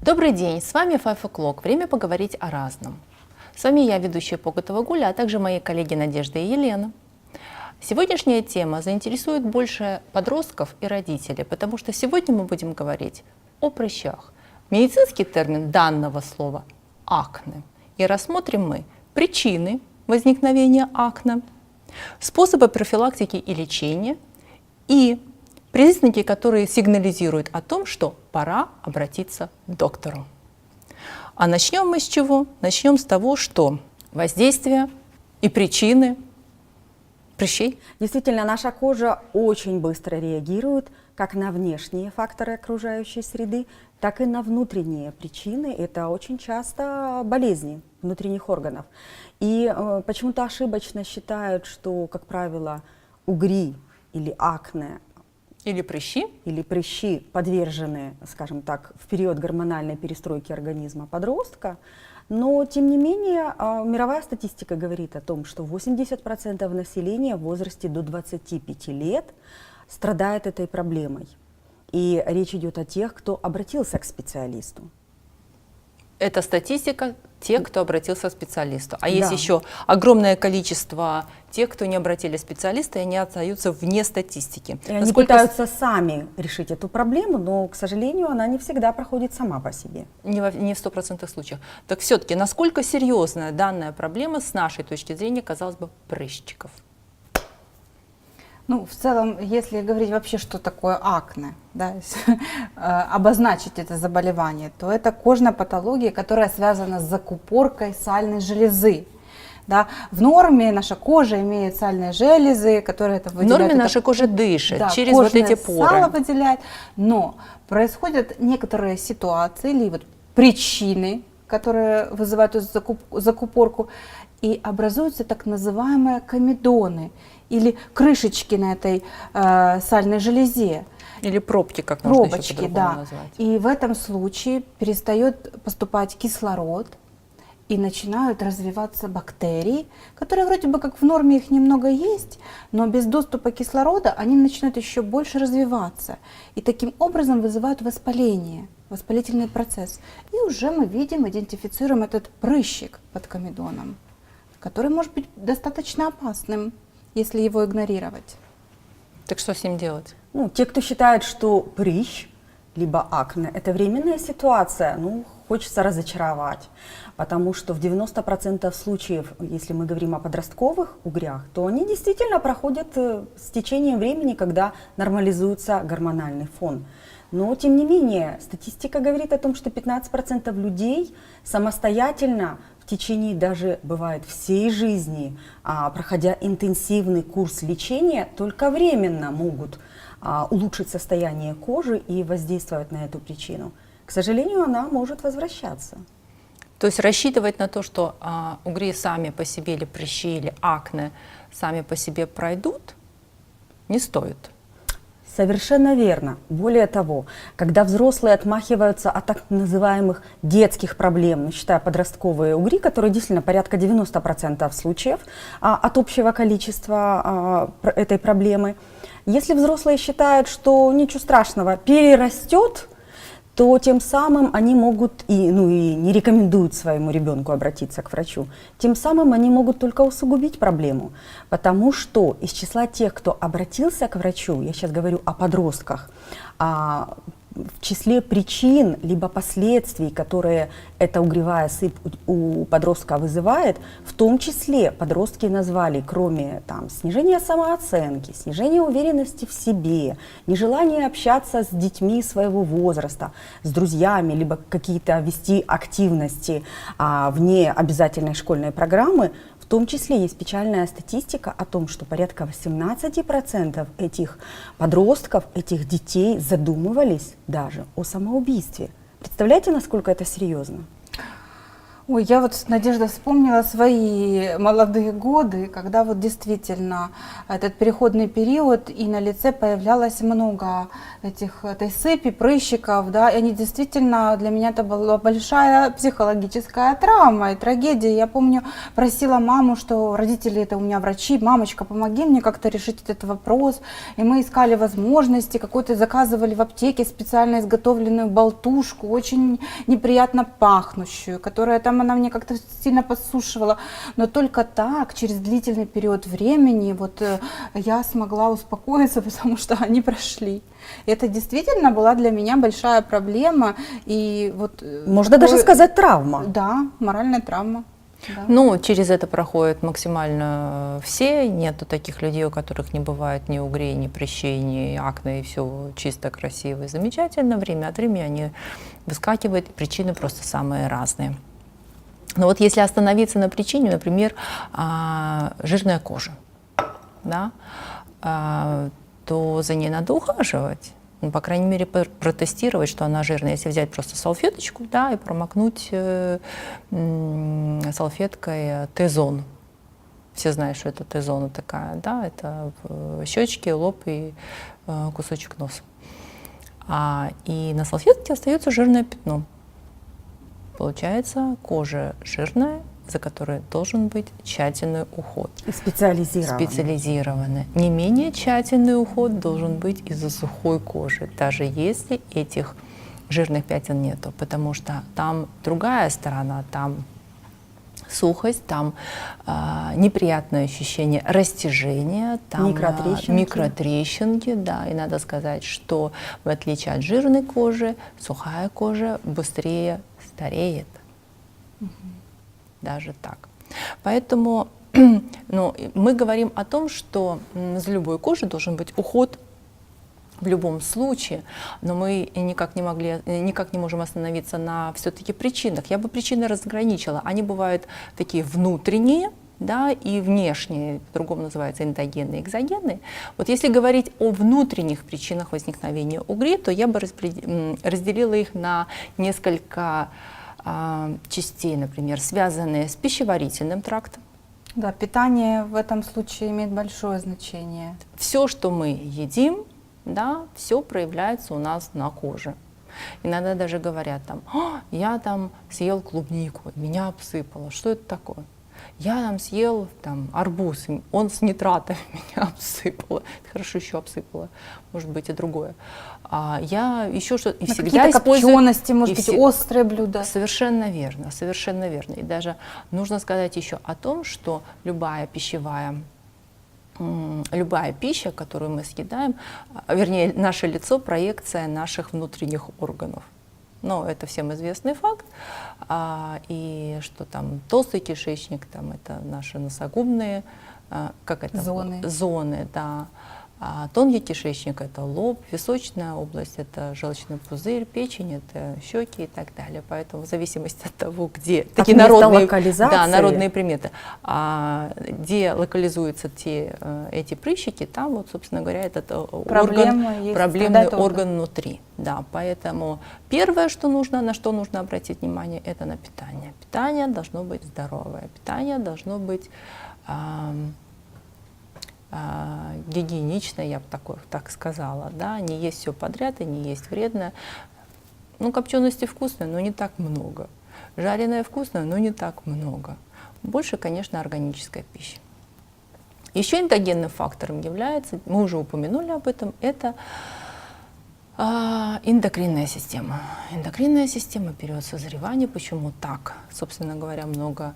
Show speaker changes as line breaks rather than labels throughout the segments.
Добрый день, с вами Five O'Clock. Время поговорить о разном. С вами я, ведущая Поготова Гуля, а также мои коллеги Надежда и Елена. Сегодняшняя тема заинтересует больше подростков и родителей, потому что сегодня мы будем говорить о прыщах. Медицинский термин данного слова – акне. И рассмотрим мы причины возникновения акне, способы профилактики и лечения и признаки, которые сигнализируют о том, что пора обратиться к доктору. А начнем мы с чего? Начнем с того, что воздействие и причины прыщей.
Действительно, наша кожа очень быстро реагирует как на внешние факторы окружающей среды, так и на внутренние причины. Это очень часто болезни внутренних органов. И почему-то ошибочно считают, что, как правило, угри или акне
или прыщи
подвержены, скажем так, в период гормональной перестройки организма подростка. Но, тем не менее, мировая статистика говорит о том, что 80% населения в возрасте до 25 лет страдает этой проблемой. И речь идет о тех, кто обратился к специалисту.
Это статистика тех, кто обратился к специалисту. А есть еще огромное количество тех, кто не обратились к специалисту, и они остаются вне статистики.
И они пытаются сами решить эту проблему, но, к сожалению, она не всегда проходит сама по себе.
Не в 100% случаях. Так все-таки, насколько серьезная данная проблема с нашей точки зрения, казалось бы, прыщиков?
Ну, в целом, если говорить вообще, что такое акне, да, обозначить это заболевание, то это кожная патология, которая связана с закупоркой сальной железы. Да. В норме наша кожа имеет сальные железы, которые это выделяют.
В норме наша кожа дышит, да, через вот эти поры.
Сало выделяет, но происходят некоторые ситуации или вот причины, которые вызывают эту закупорку, и образуются так называемые комедоны, или крышечки на этой сальной железе.
Или пробки, как можно еще по-другому
назвать. И в этом случае перестает поступать кислород, и начинают развиваться бактерии, которые вроде бы как в норме их немного есть, но без доступа кислорода они начинают еще больше развиваться. И таким образом вызывают воспаление, воспалительный процесс. И уже мы видим, идентифицируем этот прыщик под комедоном, который может быть достаточно опасным, если его игнорировать.
Так что с ним делать?
Ну, те, кто считает, что прыщ, либо акне – это временная ситуация, хочется разочаровать. Потому что в 90% случаев, если мы говорим о подростковых угрях, то они действительно проходят с течением времени, когда нормализуется гормональный фон. Но, тем не менее, статистика говорит о том, что 15% людей самостоятельно в течение даже, бывает, всей жизни, проходя интенсивный курс лечения, только временно могут улучшить состояние кожи и воздействовать на эту причину. К сожалению, она может возвращаться.
То есть рассчитывать на то, что угри сами по себе, или прыщи, или акне сами по себе пройдут, не стоит.
Совершенно верно. Более того, когда взрослые отмахиваются от так называемых детских проблем, считая подростковые угри, которые действительно порядка 90% случаев от общего количества этой проблемы, если взрослые считают, что ничего страшного, перерастет, то тем самым они могут и не рекомендуют своему ребенку обратиться к врачу. Тем самым они могут только усугубить проблему, потому что из числа тех, кто обратился к врачу, я сейчас говорю о подростках, в числе причин либо последствий, которые эта угревая сыпь у подростка вызывает, в том числе подростки назвали, кроме снижения самооценки, снижения уверенности в себе, нежелания общаться с детьми своего возраста, с друзьями, либо какие-то вести активности вне обязательной школьной программы, в том числе есть печальная статистика о том, что порядка 18% этих подростков, этих детей задумывались даже о самоубийстве. Представляете, насколько это серьезно?
Ой, я вот, Надежда, вспомнила свои молодые годы, когда вот действительно этот переходный период, и на лице появлялось много этой сыпи, прыщиков, да, и они действительно, для меня это была большая психологическая травма и трагедия. Я помню, просила маму, что родители это у меня врачи, мамочка, помоги мне как-то решить этот вопрос, и мы искали возможности, какой-то заказывали в аптеке специально изготовленную болтушку, очень неприятно пахнущую, которая там она мне как-то сильно подсушивала, но только так, через длительный период времени, вот я смогла успокоиться, потому что они прошли. И это действительно была для меня большая проблема, и вот
Можно даже сказать травма.
да, моральная травма. Да.
Ну, через это проходят максимально все. Нету таких людей, у которых не бывает ни угрей, ни прыщей, ни акне, и все чисто, красиво и замечательно. Время от времени они выскакивают, причины просто самые разные. Но вот если остановиться на причине, например, жирная кожа, да, то за ней надо ухаживать. Ну, по крайней мере, протестировать, что она жирная. Если взять просто салфеточку, да, и промокнуть салфеткой Т-зону. Все знают, что это Т-зона такая, да, это щечки, лоб и кусочек носа. И на салфетке остается жирное пятно. Получается, кожа жирная, за которой должен быть тщательный уход.
И специализированный.
Не менее тщательный уход должен быть из-за сухой кожи, даже если этих жирных пятен нету, потому что там другая сторона, там сухость, там неприятное ощущение растяжения, там микротрещинки, да, и надо сказать, что в отличие от жирной кожи, сухая кожа быстрее стареет. Даже так. Поэтому мы говорим о том, что за любой кожей должен быть уход в любом случае, но мы никак не можем остановиться на все-таки причинах. Я бы причины разграничила. Они бывают такие внутренние, да, и внешние, по-другому называются эндогенные и экзогенные. Вот если говорить о внутренних причинах возникновения угрей, то я бы разделила их на несколько частей, например, связанные с пищеварительным трактом.
Да, питание в этом случае имеет большое значение.
Все, что мы едим, да, все проявляется у нас на коже. Иногда даже говорят там: я там съел клубнику, меня обсыпало. Что это такое? Я там съел арбуз, он с нитратами меня обсыпало. Хорошо еще обсыпало, может быть и другое. Я еще что-то и всегда использую
копчености, может быть, острые блюда.
Совершенно верно, совершенно верно. И даже нужно сказать еще о том, что любая пища, которую мы съедаем, вернее, наше лицо — проекция наших внутренних органов. Но это всем известный факт. И что там толстый кишечник, там это наши носогубные зоны, да. Тонкий кишечник — это лоб, височная область — это желчный пузырь, печень — это щеки и так далее. Поэтому в зависимости от того, где такие народные приметы, где локализуются эти прыщики, там вот, собственно говоря, этот проблемный орган внутри. Да, поэтому первое, на что нужно обратить внимание, это на питание. Питание должно быть здоровое, питание должно быть гигиеничное, я бы так сказала, да, не есть все подряд и не есть вредно. Копчености вкусные, но не так много. Жареное вкусное, но не так много. Больше, конечно, органическая пища. Еще эндогенным фактором является, мы уже упомянули об этом, это эндокринная система. Эндокринная система, период созревания. Почему так? Собственно говоря, много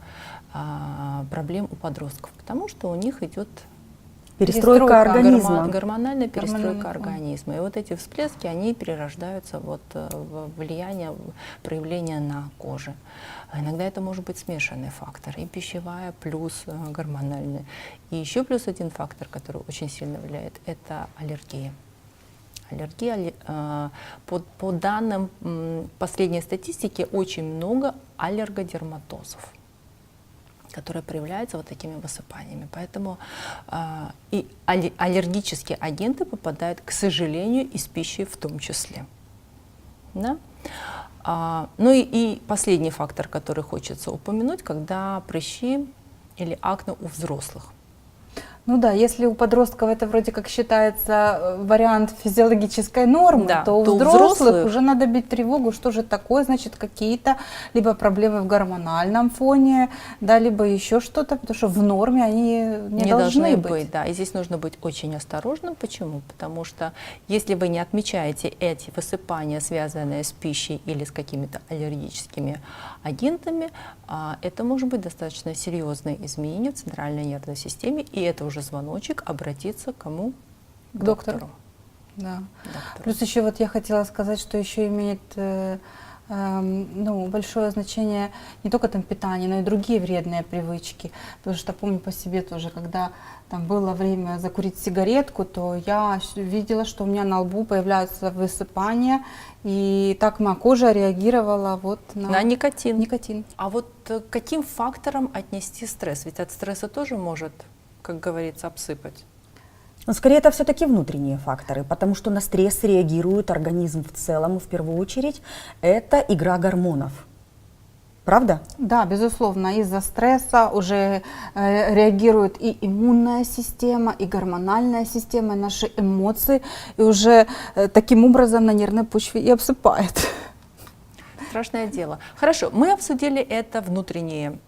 проблем у подростков, потому что у них идет
перестройка организма.
Гормональная перестройка организма. И вот эти всплески, они перерождаются в проявление на коже. Иногда это может быть смешанный фактор, и пищевая плюс гормональная. И еще плюс один фактор, который очень сильно влияет, это аллергия. По данным последней статистики, очень много аллергодерматозов, которые проявляются вот такими высыпаниями. Поэтому и аллергические агенты попадают, к сожалению, из пищи в том числе. Да? Ну и последний фактор, который хочется упомянуть, когда прыщи или акне у взрослых.
Ну да, если у подростков это вроде как считается вариант физиологической нормы,
Да,
то у
то у
взрослых
взрослых
уже надо бить тревогу, что же такое, значит, какие-то либо проблемы в гормональном фоне, да, либо еще что-то, потому что в норме они не должны быть.
Да, и здесь нужно быть очень осторожным. Почему? Потому что если вы не отмечаете эти высыпания, связанные с пищей или с какими-то аллергическими агентами, это может быть достаточно серьезные изменения в центральной нервной системе, и это уже звоночек обратиться к кому?
К доктору. Да.
Доктору.
Плюс еще вот я хотела сказать, что еще имеет большое значение не только там питание, но и другие вредные привычки. Потому что помню по себе тоже, когда там было время закурить сигаретку, то я видела, что у меня на лбу появляются высыпания, и так моя кожа реагировала вот
На никотин.
никотин.
А вот к каким факторам отнести стресс? Ведь от стресса тоже может, как говорится, обсыпать.
Но скорее это все-таки внутренние факторы, потому что на стресс реагирует организм в целом, и в первую очередь это игра гормонов. Правда?
Да, безусловно, из-за стресса уже реагирует и иммунная система, и гормональная система, и наши эмоции, и уже таким образом на нервной почве и обсыпает.
Страшное дело. Хорошо, мы обсудили это внутренние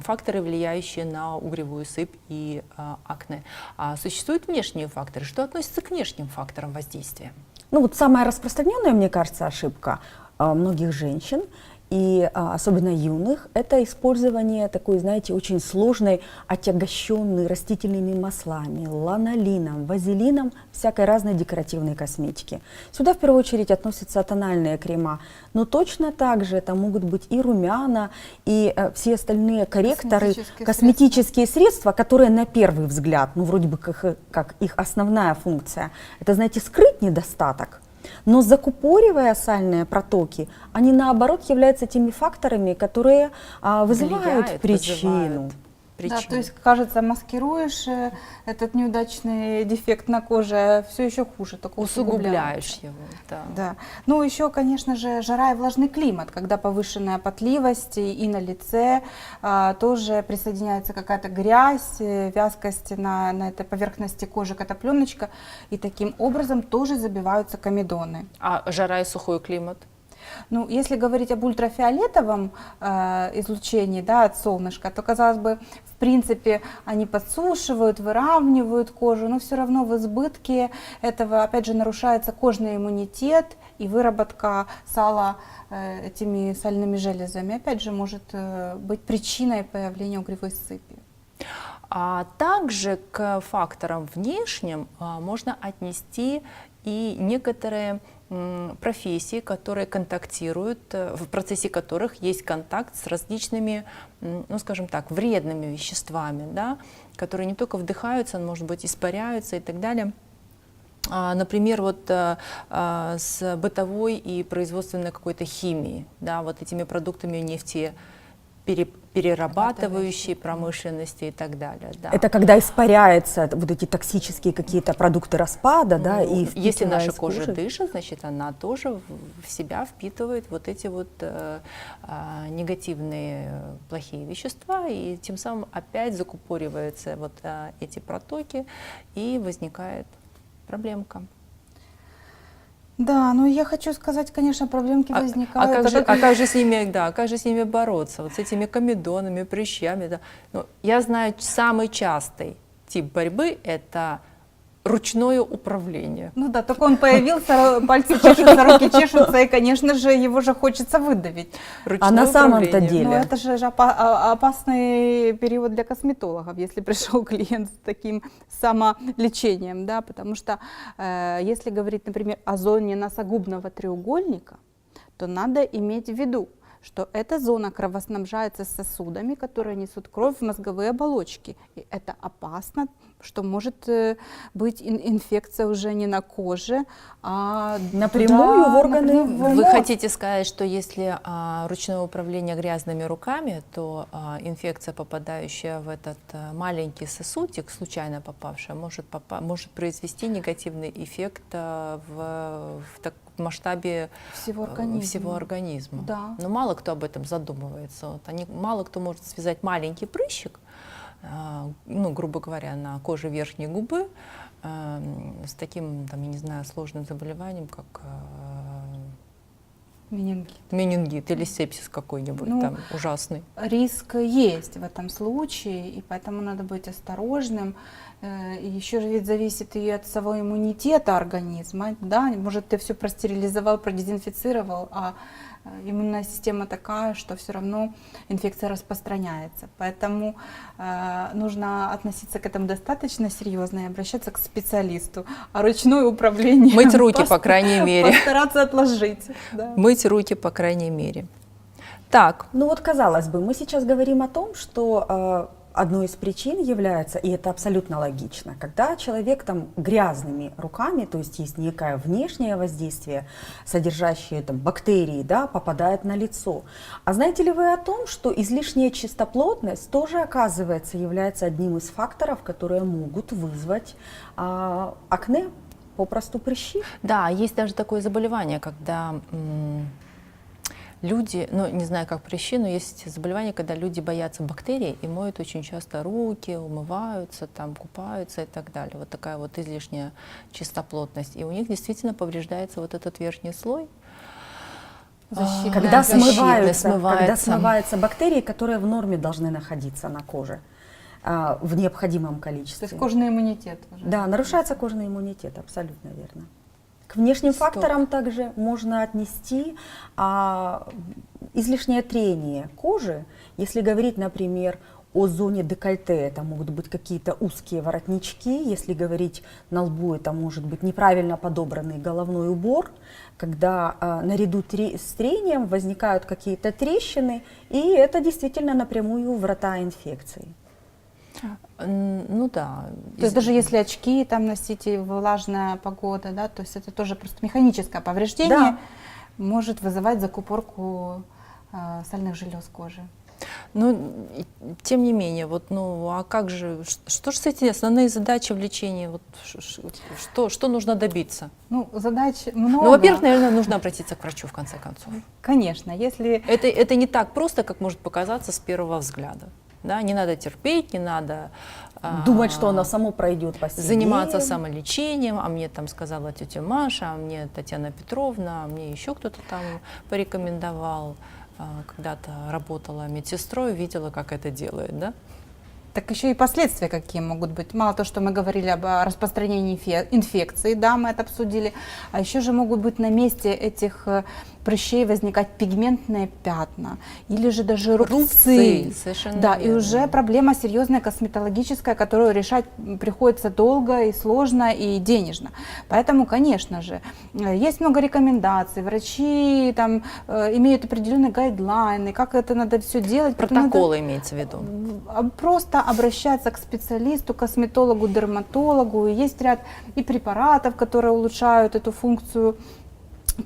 факторы, влияющие на угревую сыпь и акне. А существуют внешние факторы. Что относится к внешним факторам воздействия?
Ну вот самая распространенная, мне кажется, ошибка многих женщин, и особенно юных, это использование такой, знаете, очень сложной, отягощенной растительными маслами, ланолином, вазелином, всякой разной декоративной косметики. Сюда в первую очередь относятся тональные крема, но точно так же это могут быть и румяна, и все остальные корректоры, косметические средства, которые на первый взгляд, ну вроде бы как их основная функция, это, знаете, скрыть недостаток. Но закупоривая сальные протоки, они наоборот являются теми факторами, которые вызывают причину.
Да, то есть, кажется, маскируешь этот неудачный дефект на коже, все еще хуже, только
усугубляешь его. Да.
Да. Ну, еще, конечно же, жара и влажный климат, когда повышенная потливость и на лице тоже присоединяется какая-то грязь, вязкость на этой поверхности кожи, какая-то пленочка, и таким образом тоже забиваются комедоны.
А жара и сухой климат?
Ну, если говорить об ультрафиолетовом излучении, да, от солнышка, то, казалось бы, в принципе, они подсушивают, выравнивают кожу, но все равно в избытке этого, опять же, нарушается кожный иммунитет, и выработка сала этими сальными железами, опять же, может быть причиной появления угревой сыпи.
А также к факторам внешним можно отнести и некоторые профессии, которые контактируют, в процессе которых есть контакт с различными, ну скажем так, вредными веществами, да, которые не только вдыхаются, но, может быть, испаряются и так далее. Например, вот с бытовой и производственной какой-то химией, да, вот этими продуктами перерабатывающей промышленности и так далее. Да.
Это когда испаряются вот эти токсические какие-то продукты распада, да, и
если наша кожа дышит, значит, она тоже в себя впитывает вот эти вот негативные плохие вещества, и тем самым опять закупориваются вот эти протоки, и возникает проблемка.
Да, ну я хочу сказать, конечно, проблемки возникают.
Как же с ними, да, как же с ними бороться? Вот с этими комедонами, прыщами. Да. Ну, я знаю, самый частый тип борьбы – это ручное управление.
Ну да, только он появился, пальцы чешутся, руки чешутся, и, конечно же, его же хочется выдавить.
А на самом-то деле?
Ну это же опасный период для косметологов, если пришел клиент с таким самолечением, да, потому что если говорить, например, о зоне носогубного треугольника, то надо иметь в виду, что эта зона кровоснабжается сосудами, которые несут кровь в мозговые оболочки. И это опасно что может быть инфекция уже не на коже, а
Напрямую в органы
напрямую в
Вы
мозг.
хотите сказать, что если ручное управление грязными руками, то инфекция, попадающая в этот маленький сосудик, случайно попавшая, может произвести негативный эффект в масштабе
Всего организма.
всего организма.
Да.
Но мало кто об этом задумывается. Мало кто может связать маленький прыщик, ну, грубо говоря, на коже верхней губы с таким, там, я не знаю, сложным заболеванием, как
Менингит.
менингит или сепсис какой-нибудь
Ну,
там ужасный.
Риск есть в этом случае, и поэтому надо быть осторожным. И еще же ведь зависит и от самого иммунитета организма. Да? Может, ты все простерилизовал, продезинфицировал, а иммунная система такая, что все равно инфекция распространяется. Поэтому нужно относиться к этому достаточно серьезно и обращаться к специалисту. А ручное управление...
Мыть руки, по крайней мере.
Постараться отложить. Да.
Мыть руки, по крайней мере. Так,
Ну вот, казалось бы, мы сейчас говорим о том, что одной из причин является, и это абсолютно логично, когда человек там грязными руками, то есть есть некое внешнее воздействие, содержащее там бактерии, да, попадает на лицо. А знаете ли вы о том, что излишняя чистоплотность тоже, оказывается, является одним из факторов, которые могут вызвать акне, попросту прыщи?
да, есть даже такое заболевание, когда люди, ну не знаю, как прыщи, но есть заболевания, когда люди боятся бактерий и моют очень часто руки, умываются, там, купаются и так далее. Вот такая вот излишняя чистоплотность. И у них действительно повреждается вот этот верхний слой.
Защитный.
Когда
Защитный
когда смываются бактерии, которые в норме должны находиться на коже в необходимом
То
количестве.
есть кожный иммунитет уже.
Да, нарушается кожный иммунитет, абсолютно верно. К внешним
Стоп.
факторам также можно отнести излишнее трение кожи. Если говорить, например, о зоне декольте, это могут быть какие-то узкие воротнички. Если говорить на лбу, это может быть неправильно подобранный головной убор, когда наряду с трением возникают какие-то трещины, и это действительно напрямую врата инфекции.
Ну да.
То есть даже если очки там носить и влажная погода, да, то есть это тоже просто механическое повреждение,
Да.
может вызывать закупорку сальных желез кожи.
Ну, тем не менее, вот, ну, а как же, что же с этими основные задачи в лечении, вот, что нужно добиться?
Ну, задач много.
Ну, во-первых, наверное, нужно обратиться к врачу, в конце концов.
Конечно, если...
Это не так просто, как может показаться с первого взгляда. Да? Не надо терпеть, не надо
Думать, что оно само пройдет по себе.
заниматься самолечением, а мне там сказала тетя Маша, а мне Татьяна Петровна, а мне еще кто-то там порекомендовал. Когда-то работала медсестрой, видела, как это делают, да?
Так еще и последствия какие могут быть. Мало то, что мы говорили об распространении инфекции, да, мы это обсудили, а еще же могут быть на месте этих прыщей возникать пигментные пятна или же даже рубцы.
Совершенно
Да, и
верно.
уже проблема серьезная косметологическая, которую решать приходится долго и сложно и денежно. Поэтому, конечно же, есть много рекомендаций, врачи там имеют определенные гайдлайны, как это надо все делать.
Протоколы имеется в виду.
Просто обращаться к специалисту, косметологу, дерматологу. И есть ряд и препаратов, которые улучшают эту функцию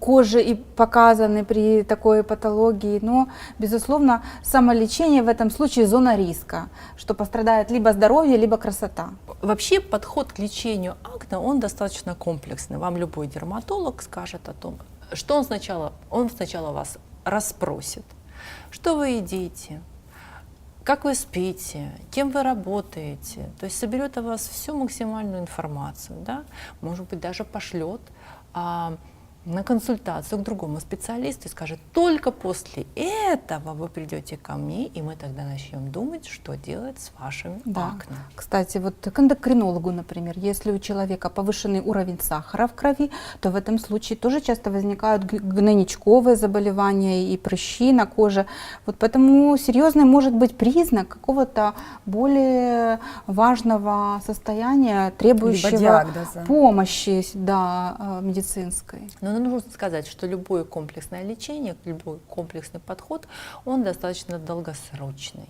кожи и показаны при такой патологии. Но, безусловно, самолечение в этом случае зона риска, что пострадает либо здоровье, либо красота.
Вообще подход к лечению акне, он достаточно комплексный. Вам любой дерматолог скажет о том, что он сначала вас расспросит, что вы едите, как вы спите, кем вы работаете. То есть соберет о вас всю максимальную информацию, да? Может быть, даже пошлет на консультацию к другому специалисту и скажет, только после этого вы придете ко мне, и мы тогда начнем думать, что делать с вашими акне.
Кстати, вот к эндокринологу, например, если у человека повышенный уровень сахара в крови, то в этом случае тоже часто возникают гнойничковые заболевания и прыщи на коже. Вот поэтому серьезный может быть признак какого-то более важного состояния, требующего
диагноза.
помощи, да, медицинской.
Но нужно сказать, что любое комплексное лечение, любой комплексный подход, он достаточно долгосрочный.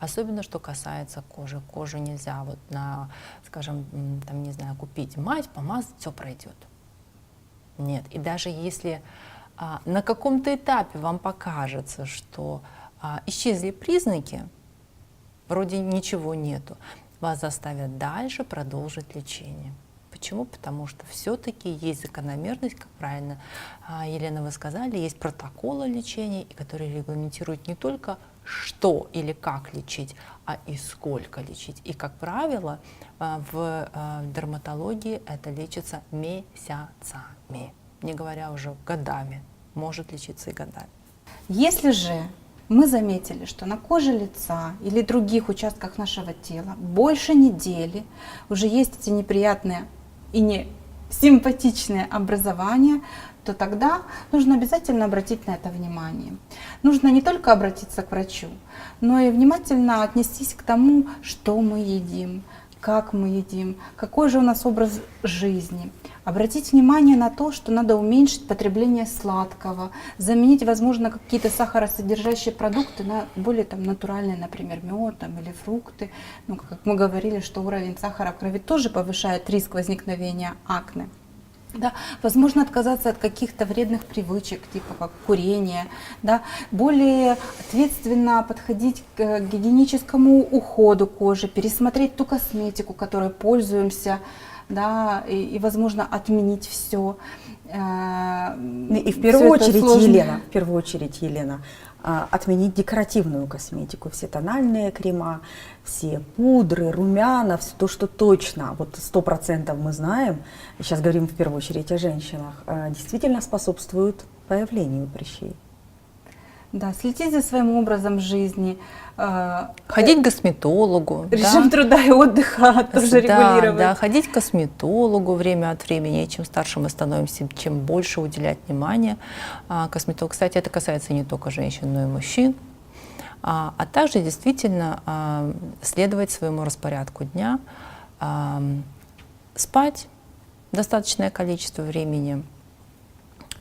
Особенно, что касается кожи. Кожу нельзя вот на, скажем, там, не знаю, купить мазь, помазать, все пройдет. Нет. И даже если на каком-то этапе вам покажется, что исчезли признаки, вроде ничего нету, вас заставят дальше продолжить лечение. Почему? Потому что все-таки есть закономерность, как правильно, Елена, вы сказали, есть протоколы лечения, которые регламентируют не только что или как лечить, а и сколько лечить. И, как правило, в дерматологии это лечится месяцами, не говоря уже годами, может лечиться и годами.
Если же мы заметили, что на коже лица или других участках нашего тела больше недели уже есть эти неприятные и не симпатичные образования, то тогда нужно обязательно обратить на это внимание. Нужно не только обратиться к врачу, но и внимательно отнестись к тому, что мы едим, как мы едим, какой же у нас образ жизни. Обратить внимание на то, что надо уменьшить потребление сладкого, заменить, возможно, какие-то сахаросодержащие продукты на более натуральные, например, мед или фрукты. Ну, как мы говорили, что уровень сахара в крови тоже повышает риск возникновения акне. Да, возможно, отказаться от каких-то вредных привычек, типа как курение, да, более ответственно подходить к гигиеническому уходу кожи, пересмотреть ту косметику, которой пользуемся, да, и возможно, отменить все.
И в первую очередь, Елена, отменить декоративную косметику, все тональные крема, все пудры, румяна, все то, что точно, вот 100% мы знаем, сейчас говорим в первую очередь о женщинах, действительно способствуют появлению прыщей.
Да, следить за своим образом жизни.
Ходить к косметологу.
Режим труда и отдыха тоже регулировать.
Да, ходить к косметологу время от времени. И чем старше мы становимся, чем больше уделять внимание косметологу. Кстати, это касается не только женщин, но и мужчин. А также действительно следовать своему распорядку дня, спать достаточное количество времени,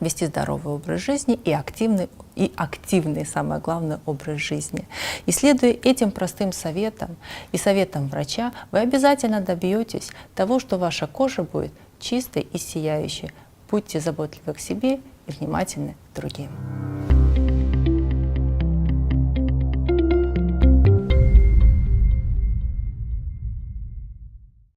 вести здоровый образ жизни и активный, самое главное, образ жизни. И следуя этим простым советам и советам врача, вы обязательно добьетесь того, что ваша кожа будет чистой и сияющей. Будьте заботливы к себе и внимательны к другим.